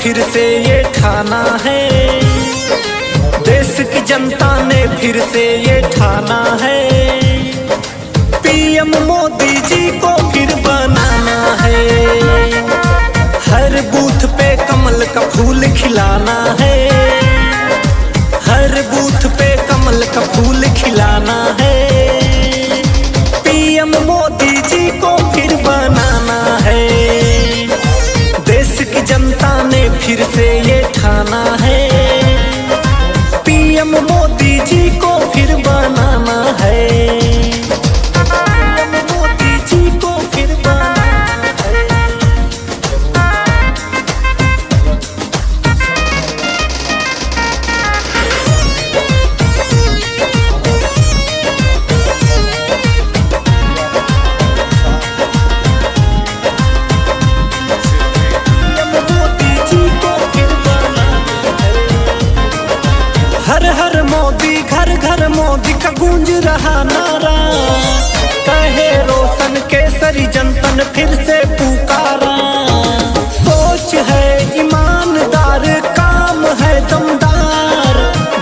फिर से ये ठाना है, देश की जनता ने फिर से ये ठाना है, पीएम मोदी जी को फिर बनाना है। हर बूथ पे कमल का फूल खिलाना है, हर बूथ पे कमल का फूल खिलाना है, पीएम मोदी जी को फिर बनाना है। देश की जनता ने फिर से ये ठाना है, पीएम मोदी जी को फिर बनाना है। हर हर मोदी, घर घर मोदी का गूंज रहा नारा, कहे रोशन केसरी जनतन फिर से पुकारा। सोच है ईमानदार, काम है दमदार,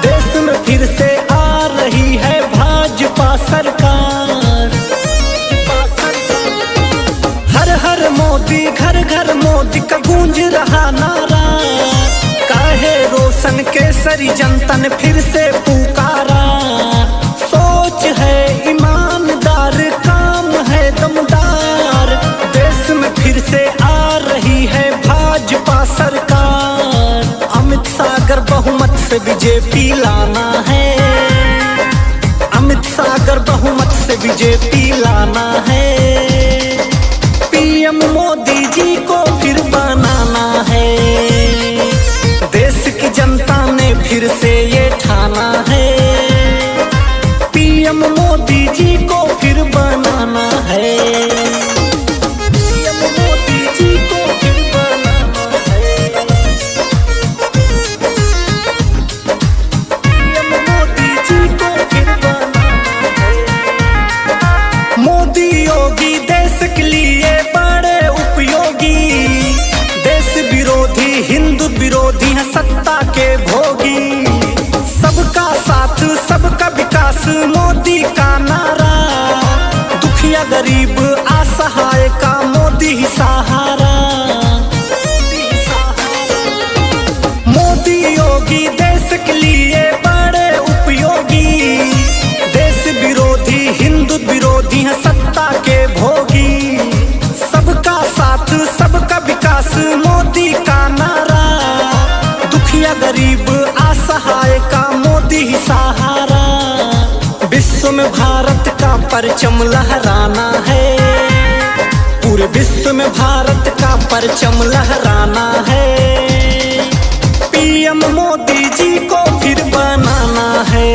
देश में फिर से आ रही है भाजपा सरकार। हर हर मोदी, घर घर मोदी का गूंज रहा नारा, काहे रोशन केसरी जनतन फिर से पुकारा। सोच है ईमानदार, काम है दमदार, देश में फिर से आ रही है भाजपा सरकार। अमित सागर बहुमत से बीजेपी लाना है, अमित सागर बहुमत से बीजेपी लाना है, पीएम मोदी जी को फिर बनाना है। देश की जनता ने फिर से ये ठाना है, पीएम मोदी जी को फिर बनाना है, पीएम मोदी जी को फिर बनाना है, पीएम मोदी जी को फिर बनाना है। मोदी योगी देश के लिए बड़े उपयोगी, देश विरोधी हिंदू विरोधी है सत्ता के भोगी। सबका साथ सबका विकास मोदी का नारा, दुखिया गरीब असहाय का मोदी ही सहारा। मोदी योगी देश के लिए बड़े उपयोगी, देश विरोधी हिंदू विरोधी है सत्ता के भोगी। सबका साथ सबका विकास मोदी का नारा, दुखिया गरीब असहाय का मोदी ही सहारा। विश्व में भारत का परचम लहराना है, पूरे विश्व में भारत का परचम लहराना है, पीएम मोदी जी को फिर बनाना है।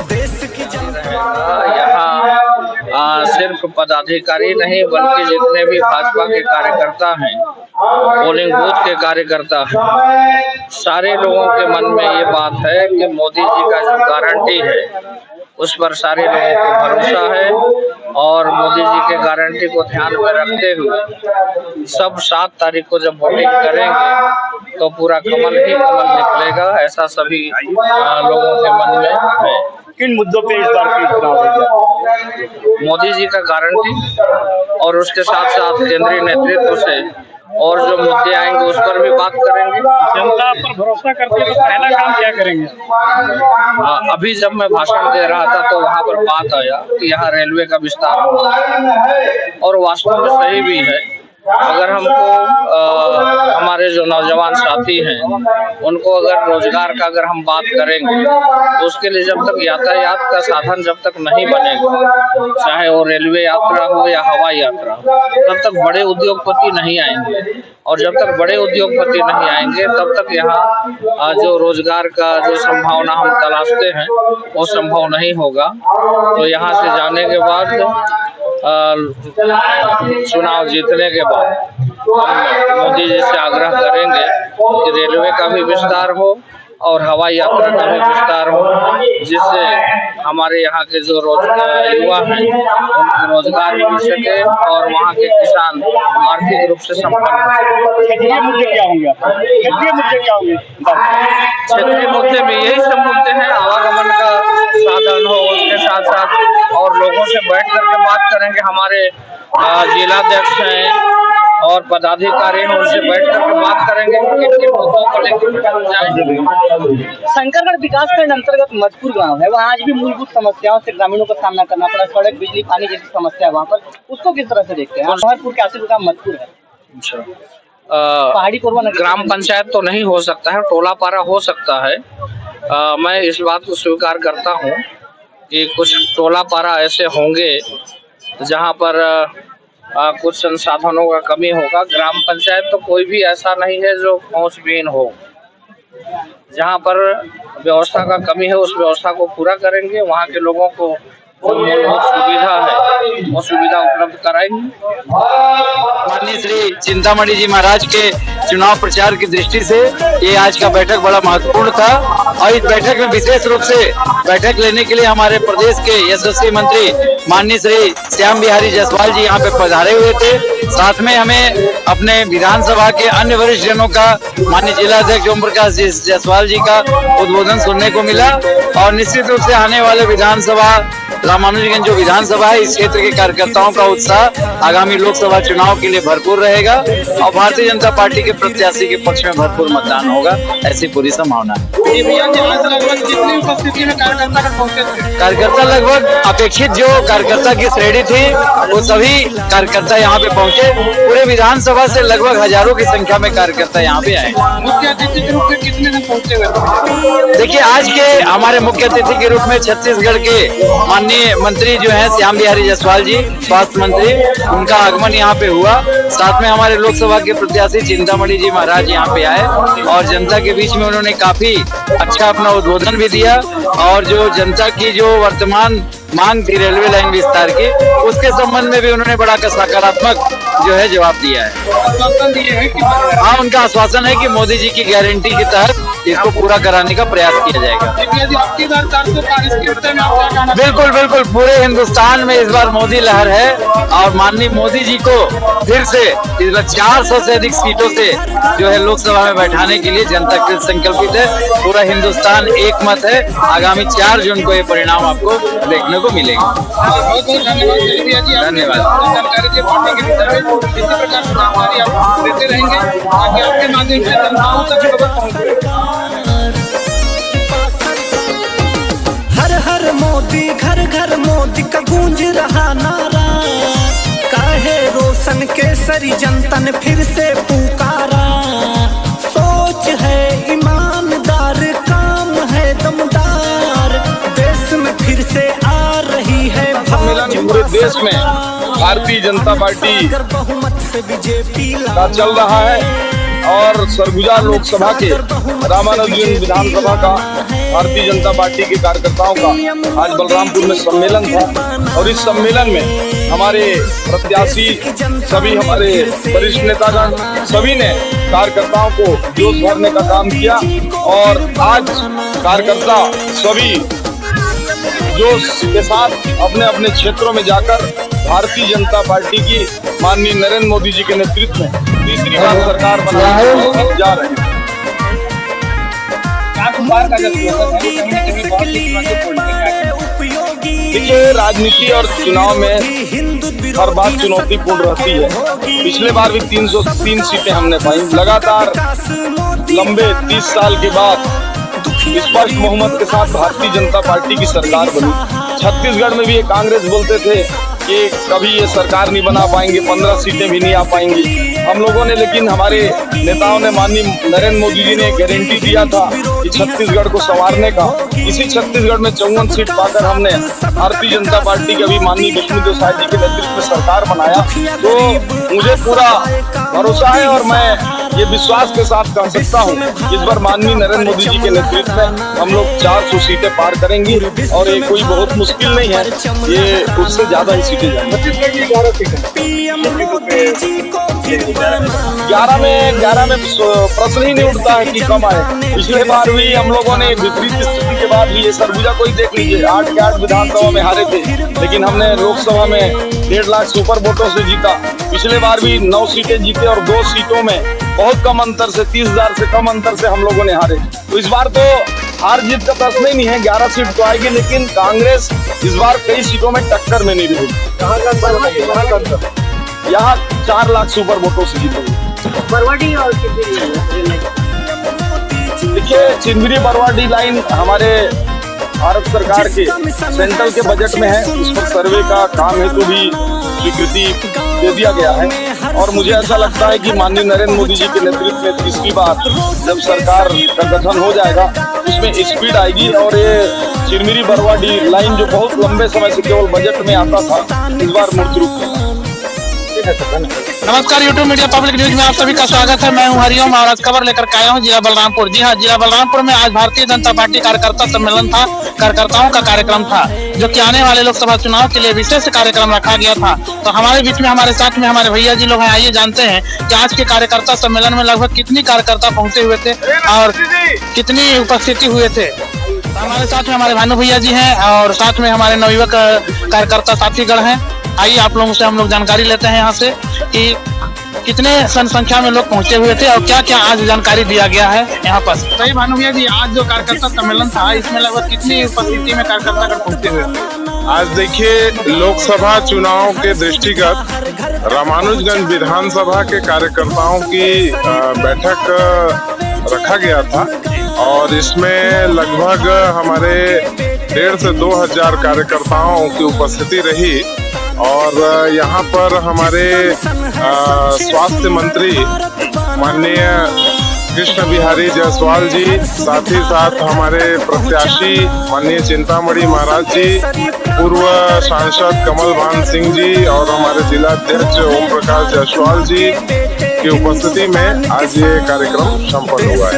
देश की जनता यहाँ सिर्फ पदाधिकारी नहीं बल्कि जितने भी भाजपा के कार्यकर्ता हैं, पोलिंग बूथ के कार्यकर्ता हैं, सारे लोगों के मन में ये बात है कि मोदी जी का जो गारंटी है उस पर सारे लोगों को भरोसा है। और मोदी जी के गारंटी को ध्यान में रखते हुए सब 7 तारीख को जब वोटिंग करेंगे तो पूरा कमल ही कमल निकलेगा, ऐसा सभी लोगों के मन में है। किन मुद्दों पे इस बार की चुनाव होगा? मोदी जी का गारंटी और उसके साथ साथ केंद्रीय नेतृत्व से और जो मुद्दे आएंगे उस पर भी बात करेंगे। जनता पर भरोसा करते हैं तो पहला काम क्या करेंगे? अभी जब मैं भाषण दे रहा था तो वहाँ पर बात आया कि यहाँ रेलवे का विस्तार हुआ और वास्तव में सही भी है। अगर हमको हमारे जो नौजवान साथी हैं उनको अगर रोजगार का अगर हम बात करेंगे तो उसके लिए जब तक यातायात का साधन जब तक नहीं बनेगा, चाहे वो रेलवे यात्रा हो या हवाई यात्रा हो, तब तक बड़े उद्योगपति नहीं आएंगे। और जब तक बड़े उद्योगपति नहीं आएंगे तब तक यहाँ जो रोजगार का जो संभावना हम तलाशते हैं वो संभव नहीं होगा। तो यहाँ से जाने के बाद चुनाव जीतने के बाद हम मोदी जी से आग्रह करेंगे कि रेलवे का भी विस्तार हो और हवाई यात्रा का भी विस्तार हो, जिससे हमारे यहाँ के जो युवा हैं उनको रोजगार मिल सके और वहाँ के किसान आर्थिक रूप से संपन्न हो। क्षेत्रीय मुद्दे क्या होंगे? क्षेत्रीय मुद्दे क्या होंगे? क्षेत्रीय मुद्दे में यही सब मुद्दे हैं, आवागमन का साधन हो, उसके साथ साथ और लोगों से बैठ करके बात करेंगे। हमारे जिलाध्यक्ष हैं और पदाधिकारी हैं, उनसे बैठ करके बात करेंगे कि किन मुद्दों को लेकर जाएंगे। शंकरगढ़ विकासखंड अंतर्गत मजपुर गांव है, वहाँ आज भी मूलभूत समस्याओं से ग्रामीणों का सामना करना पड़ा। सड़क, बिजली, पानी जैसी समस्या है वहाँ पर, उसको किस तरह से देखते हैं? भरतपुर के आसिफ गांव मजपुर है, पहाड़ी पूर्वांचल ग्राम पंचायत तो नहीं हो सकता है, टोला पारा हो सकता है। मैं इस बात को स्वीकार करता हूँ कि कुछ टोला पारा ऐसे होंगे जहाँ पर कुछ संसाधनों का कमी होगा। ग्राम पंचायत तो कोई भी ऐसा नहीं है जो पहुंचविहीन हो। जहाँ पर व्यवस्था का कमी है उस व्यवस्था को पूरा करेंगे, वहाँ के लोगों को जो मूलभूत सुविधा है वो सुविधा उपलब्ध कराएंगे। माननीय श्री चिंतामणि जी महाराज के चुनाव प्रचार की दृष्टि से ये आज का बैठक बड़ा महत्वपूर्ण था और इस बैठक में विशेष रूप से बैठक लेने के लिए हमारे प्रदेश के यशस्वी मंत्री माननीय श्री श्याम बिहारी जायसवाल जी यहाँ पे पधारे हुए थे। साथ में हमें अपने विधानसभा के अन्य वरिष्ठ जनों का, माननीय जिलाध्यक्ष ओम प्रकाश जायसवाल जी का उद्बोधन सुनने को मिला और निश्चित रूप से आने वाले विधानसभा रामानुजगंज जो विधानसभा है, इस क्षेत्र के कार्यकर्ताओं का उत्साह आगामी लोकसभा चुनाव के लिए भरपूर रहेगा और भारतीय जनता पार्टी के प्रत्याशी के पक्ष में भरपूर मतदान होगा, ऐसी पूरी संभावना है। कार्यकर्ता लगभग अपेक्षित जो कार्यकर्ता की श्रेणी थी वो सभी कार्यकर्ता यहाँ पे पहुँचे। पूरे विधानसभा से लगभग हजारों की संख्या में कार्यकर्ता यहाँ पे आए। मुख्य अतिथि के रूप में कितने दिन पहुंचे हुए? देखिए, आज के हमारे मुख्य अतिथि के रूप में छत्तीसगढ़ के माननीय मंत्री जो हैं श्याम बिहारी जायसवाल जी, स्वास्थ्य मंत्री, उनका आगमन यहाँ पे हुआ। साथ में हमारे लोकसभा के प्रत्याशी चिंतामणि जी महाराज यहाँ पे आए और जनता के बीच में उन्होंने काफी अच्छा अपना उद्बोधन भी दिया और जो जनता की जो वर्तमान मांग थी रेलवे लाइन विस्तार की, उसके संबंध में भी उन्होंने बड़ा सकारात्मक जो है जवाब दिया है। हाँ, उनका आश्वासन है कि मोदी जी की गारंटी के तहत इसको पूरा कराने का प्रयास किया जाएगा। बिल्कुल बिल्कुल, पूरे हिंदुस्तान में इस बार मोदी लहर है और माननीय मोदी जी को फिर से इस बार 400 से अधिक सीटों से जो है लोकसभा में बैठाने के लिए जनता कृत संकल्पित है। पूरा हिंदुस्तान एक मत है। आगामी 4 जून को ये परिणाम आपको देखने को मिलेगा। धन्यवाद। हर हर मोदी, घर घर मोदी का गूंज रहा नारा। काहे रोशन केसरी जनता ने फिर से पुकारा। सोच है ईमानदार, काम है दमदार, देश में फिर से आ रही है सम्मेलन पूरे देश में भारतीय जनता पार्टी का चल रहा है और सरगुजा लोकसभा के रामानुजगंज विधानसभा का भारतीय जनता पार्टी के कार्यकर्ताओं का आज बलरामपुर में सम्मेलन था और इस सम्मेलन में हमारे प्रत्याशी, सभी हमारे वरिष्ठ नेतागण, सभी ने कार्यकर्ताओं को जोश भरने का काम किया और आज कार्यकर्ता सभी जोश के साथ अपने अपने क्षेत्रों में जाकर भारतीय जनता पार्टी की माननीय नरेंद्र मोदी जी के नेतृत्व में तीसरी बार सरकार बनाने जा रहे हैं। देखिए, राजनीति और चुनाव में हर बात चुनौतीपूर्ण रहती है। पिछले बार भी 303 सीटें हमने पाई। लगातार लंबे 30 साल के बाद स्पष्ट बहुमत के साथ भारतीय जनता पार्टी की सरकार बनी। छत्तीसगढ़ में भी ये कांग्रेस बोलते थे कि कभी ये सरकार नहीं बना पाएंगे, 15 सीटें भी नहीं आ पाएंगी। हम लोगों ने, लेकिन हमारे नेताओं ने, माननीय नरेंद्र मोदी जी ने गारंटी दिया था कि छत्तीसगढ़ को संवारने का। इसी छत्तीसगढ़ में 54 सीट पाकर हमने भारतीय जनता पार्टी के अभी माननीय विष्णुदेव साय जी के नेतृत्व में सरकार बनाया। तो मुझे पूरा भरोसा है और मैं ये विश्वास के साथ कह सकता हूँ, इस बार माननीय नरेंद्र मोदी जी के नेतृत्व में हम लोग 400 सीटें पार करेंगे और ये कोई बहुत मुश्किल नहीं है, ये उससे ज्यादा ही सीटें जाएंगी। 11 में प्रश्न ही नहीं उठता है कि कम आए। पिछले बार भी हम लोगों ने विपरीत स्थिति के बाद भी, ये सरगुजा को ही देख लीजिए, 8 के 8 विधानसभा में हारे थे, लेकिन हमने लोकसभा में 1.5 लाख सुपर वोटों से जीता। पिछले बार भी 9 सीटें जीते और 2 सीटों में बहुत कम अंतर से, 30,000 से कम अंतर से हम लोगों ने हारे। तो इस बार तो हार जीत का प्रश्न ही नहीं है, 11 सीट तो आएगी, लेकिन कांग्रेस इस बार कई सीटों में टक्कर में नहीं रहेगी। यहाँ 4 लाख सुपर वोटों से जीतेगी। देखिए, चिंदरी बरवाडी लाइन हमारे भारत सरकार के सेंट्रल के बजट में है, उस पर सर्वे का काम हेतु भी स्वीकृति दे दिया गया है और मुझे ऐसा लगता है कि माननीय नरेंद्र मोदी जी के नेतृत्व में तीसरी बार जब सरकार का गठन हो जाएगा, उसमें स्पीड आएगी और ये चिरमिरी बरवाडी लाइन जो बहुत लंबे समय से केवल बजट में आता था, इस बार मूर्त रूप में। नमस्कार यूट्यूब मीडिया पब्लिक न्यूज में आप सभी का स्वागत है। मैं हूं हरिओम और आज खबर लेकर आया हूं जिला बलरामपुर। जी हां, जिला बलरामपुर में आज भारतीय जनता पार्टी कार्यकर्ता सम्मेलन था, कार्यकर्ताओं का कार्यक्रम था, जो कि आने वाले लोकसभा चुनाव के लिए विशेष कार्यक्रम रखा गया था। तो हमारे बीच में, हमारे साथ में हमारे भैया जी लोग हैं। आइए जानते हैं कि आज के कार्यकर्ता सम्मेलन में लगभग कितनी कार्यकर्ता पहुंचे हुए थे और कितनी उपस्थिति हुए थे। हमारे साथ में हमारे भानु भैया जी हैं और साथ में हमारे नवयुवक कार्यकर्ता साथीगण हैं। आइए आप लोगों से हम लोग जानकारी लेते हैं यहाँ से कि कितने संख्या में लोग पहुंचे हुए थे और क्या क्या आज जानकारी दिया गया है यहाँ पर। सही भानु भैया जी, आज जो कार्यकर्ता सम्मेलन था, इसमें लगभग कितनी उपस्थिति में कार्यकर्ता पहुंचे हुए थे? आज देखिए, लोकसभा चुनाव के दृष्टिगत रामानुजगंज विधानसभा के कार्यकर्ताओं की बैठक रखा गया था और इसमें लगभग हमारे 1,500 से 2,000 कार्यकर्ताओं की उपस्थिति रही और यहाँ पर हमारे स्वास्थ्य मंत्री माननीय कृष्ण बिहारी जायसवाल जी, साथ ही साथ हमारे प्रत्याशी माननीय चिंतामणि महाराज जी, पूर्व सांसद कमल भान सिंह जी और हमारे जिला अध्यक्ष ओम प्रकाश जायसवाल जी की उपस्थिति में आज ये कार्यक्रम संपन्न हुआ है।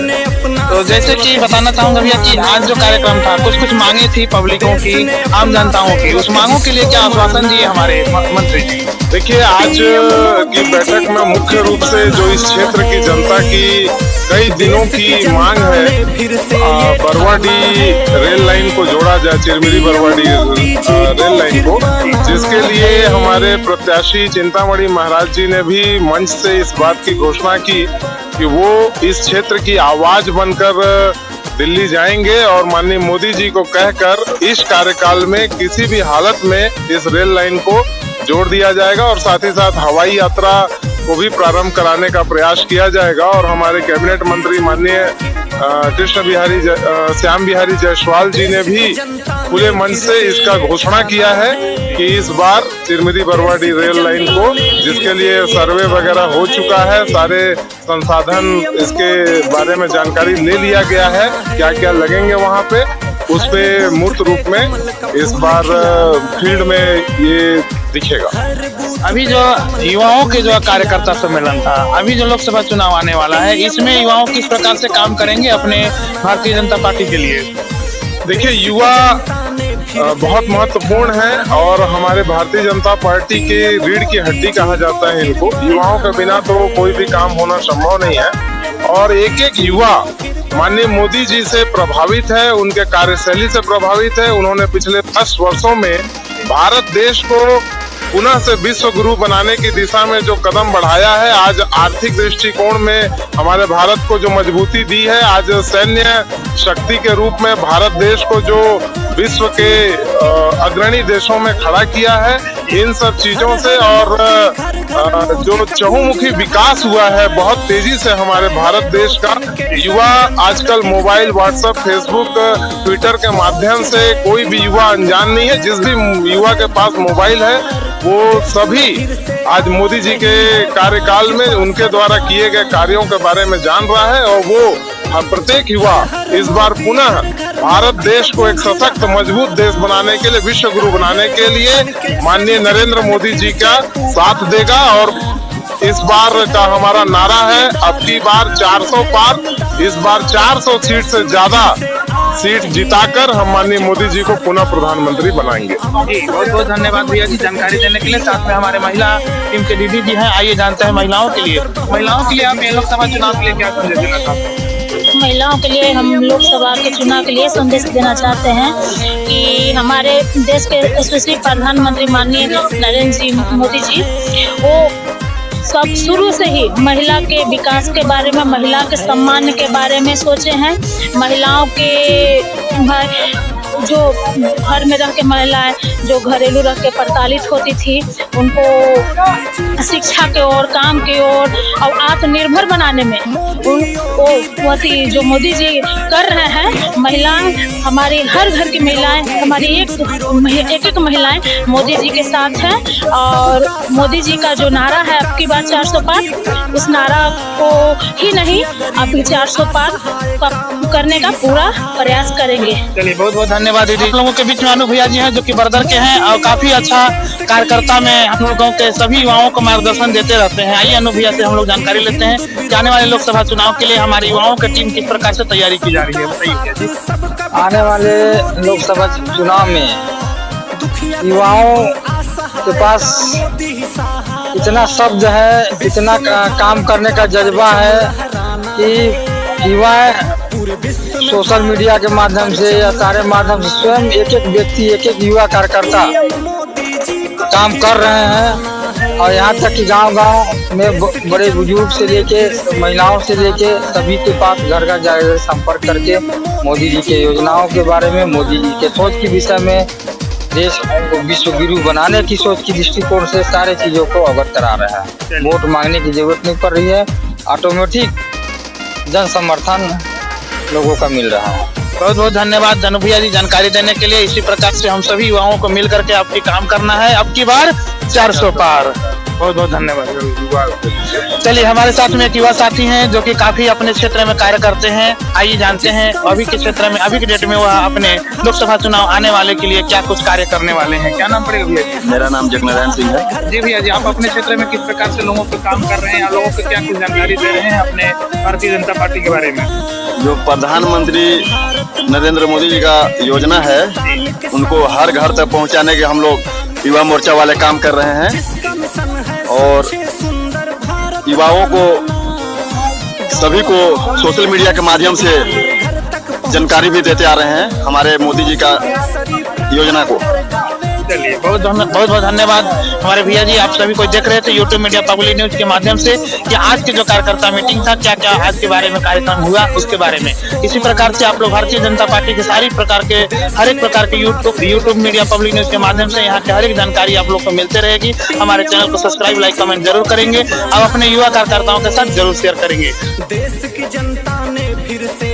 तो जैसे कि बताना चाहूंगा भैया कि आज जो कार्यक्रम था, कुछ मांगे थी पब्लिकों की, आम जनताओं की, उस मांगों के लिए क्या आश्वासन दिए हमारे मंत्री जी? देखिए, आज की बैठक में मुख्य रूप से जो इस क्षेत्र की जनता की कई दिनों की मांग है, बरवाडी रेल लाइन को जोड़ा जाए, चिरमिरी बरवाडी रेल लाइन को, जिसके लिए हमारे प्रत्याशी चिंतामणि महाराज जी ने भी मंच से इस बात की घोषणा की कि वो इस क्षेत्र की आवाज बनकर दिल्ली जाएंगे और माननीय मोदी जी को कहकर इस कार्यकाल में किसी भी हालत में इस रेल लाइन को जोड़ दिया जाएगा और साथ ही साथ हवाई यात्रा को भी प्रारंभ कराने का प्रयास किया जाएगा। और हमारे कैबिनेट मंत्री माननीय श्याम बिहारी जायसवाल जी ने भी खुले मंच से इसका घोषणा किया है कि इस बार चिरमिरी बरवाडी रेल लाइन को, जिसके लिए सर्वे वगैरह हो चुका है, सारे संसाधन इसके बारे में जानकारी ले लिया गया है, क्या क्या लगेंगे वहाँ पे, उस पे मूर्त रूप में इस बार फील्ड में ये दिखेगा। अभी जो युवाओं के जो कार्यकर्ता सम्मेलन था, अभी जो लोकसभा चुनाव आने वाला है, इसमें युवाओं किस प्रकार से काम करेंगे अपने भारतीय जनता पार्टी के लिए? देखिए, युवा बहुत महत्वपूर्ण है और हमारे भारतीय जनता पार्टी की रीढ़ की हड्डी कहा जाता है इनको। युवाओं के बिना तो कोई भी काम होना संभव नहीं है और एक एक युवा माननीय मोदी जी से प्रभावित है, उनके कार्यशैली से प्रभावित है। उन्होंने पिछले 10 वर्षों में भारत देश को पुनः से विश्व गुरु बनाने की दिशा में जो कदम बढ़ाया है, आज आर्थिक दृष्टिकोण में हमारे भारत को जो मजबूती दी है, आज सैन्य शक्ति के रूप में भारत देश को जो विश्व के अग्रणी देशों में खड़ा किया है, इन सब चीजों से और जो चहुमुखी विकास हुआ है बहुत तेजी से हमारे भारत देश का, युवा आजकल मोबाइल, व्हाट्सएप, फेसबुक, ट्विटर के माध्यम से कोई भी युवा अनजान नहीं है। जिस भी युवा के पास मोबाइल है वो सभी आज मोदी जी के कार्यकाल में उनके द्वारा किए गए कार्यों के बारे में जान रहा है और वो प्रत्येक युवा इस बार पुनः भारत देश को एक सशक्त मजबूत देश बनाने के लिए, विश्व गुरु बनाने के लिए माननीय नरेंद्र मोदी जी का साथ देगा और इस बार का हमारा नारा है अब की बार 400 पार। इस बार 400 सीट से ज्यादा सीट जिताकर हम माननीय मोदी जी को पुनः प्रधानमंत्री बनाएंगे। जी बहुत बहुत धन्यवाद भैया जी जानकारी देने के लिए। साथ में हमारे महिला टीम के दीदी जी हैं, आइए जानते हैं महिलाओं के लिए आप ये लोकसभा चुनाव के लिए क्या संदेश देना चाहते हैं? महिलाओं के लिए हम लोकसभा के चुनाव के लिए संदेश देना चाहते हैं कि हमारे देश के यशस्वी प्रधानमंत्री माननीय नरेंद्र जी मोदी जी वो सब शुरू से ही महिला के विकास के बारे में, महिला के सम्मान के बारे में सोचे हैं। महिलाओं के जो घर में रह के महिलाएं जो घरेलू रह के प्रताड़ित होती थी उनको शिक्षा के ओर, काम के ओर और आत्मनिर्भर बनाने में वही जो मोदी जी कर रहे हैं। महिलाएं हमारी हर घर की महिलाएं, हमारी एक महिलाएं मोदी जी के साथ हैं और मोदी जी का जो नारा है अब की बार 400 पार, उस नारा को ही नहीं अभी 400 पार करने का पूरा प्रयास करेंगे। चलिए बहुत बहुत धन्यवाद दीदी। हम लोगों के बीच में अनु भैया जी हैं जो कि बरदर के हैं और काफी अच्छा कार्यकर्ता में हम लोगों के सभी युवाओं को मार्गदर्शन देते रहते हैं। आइए अनु भैया से हम लोग जानकारी लेते हैं कि आने वाले लोकसभा चुनाव के लिए हमारे युवाओं की टीम किस प्रकार से तैयारी की जा रही है, बताइए भैया जी। आने वाले लोकसभा चुनाव में युवाओं के पास इतना शब्द है, इतना काम करने का जज्बा है कि युवा सोशल मीडिया के माध्यम से या सारे माध्यम से स्वयं एक व्यक्ति, एक युवा कार्यकर्ता काम कर रहे हैं और यहाँ तक कि गांव में बड़े बुजुर्ग से लेके महिलाओं से लेके सभी के पास घर घर जाकर संपर्क करके मोदी जी के योजनाओं के बारे में, मोदी जी के सोच के विषय में, देश को विश्व गुरु बनाने की सोच की दृष्टिकोण से सारे चीजों को अवगत करा रहा है। वोट मांगने की जरूरत नहीं पड़ रही है, ऑटोमेटिक जन समर्थन लोगों का मिल रहा है। बहुत बहुत धन्यवाद धनु भैया जी जानकारी देने के लिए। इसी प्रकार से हम सभी युवाओं को मिल करके आपकी काम करना है अब की बार 400 पार। बहुत बहुत धन्यवाद। चलिए हमारे साथ में एक युवा साथी हैं जो कि काफी अपने क्षेत्र में कार्य करते हैं। आइए जानते हैं अभी के क्षेत्र में, अभी के डेट में वह अपने लोकसभा चुनाव आने वाले के लिए क्या कुछ कार्य करने वाले हैं। क्या नाम पड़ेगा भैया जी? मेरा नाम जगनारायण सिंह है। जी भैया जी, आप अपने क्षेत्र में किस प्रकार से लोगों को काम कर रहे हैं, लोगों को क्या कुछ जानकारी दे रहे हैं अपने भारतीय जनता पार्टी के बारे में? जो प्रधानमंत्री नरेंद्र मोदी जी का योजना है उनको हर घर तक पहुंचाने के हम लोग युवा मोर्चा वाले काम कर रहे हैं और युवाओं को सभी को सोशल मीडिया के माध्यम से जानकारी भी देते आ रहे हैं हमारे मोदी जी का योजना को। चलिए बहुत बहुत धन्यवाद हमारे भैया जी। आप सभी को देख रहे थे यूट्यूब मीडिया पब्लिक न्यूज के माध्यम से कि आज के जो कार्यकर्ता मीटिंग था, क्या क्या आज के बारे में कार्यक्रम हुआ उसके बारे में। इसी प्रकार से आप लोग भारतीय जनता पार्टी के सारी प्रकार के हर एक प्रकार के यूट्यूब मीडिया पब्लिक न्यूज के माध्यम से यहाँ की हर एक जानकारी आप लोग को मिलते रहेगी। हमारे चैनल को सब्सक्राइब, लाइक, कमेंट जरूर करेंगे और अपने युवा कार्यकर्ताओं के साथ जरूर शेयर करेंगे। देश की जनता ने फिर से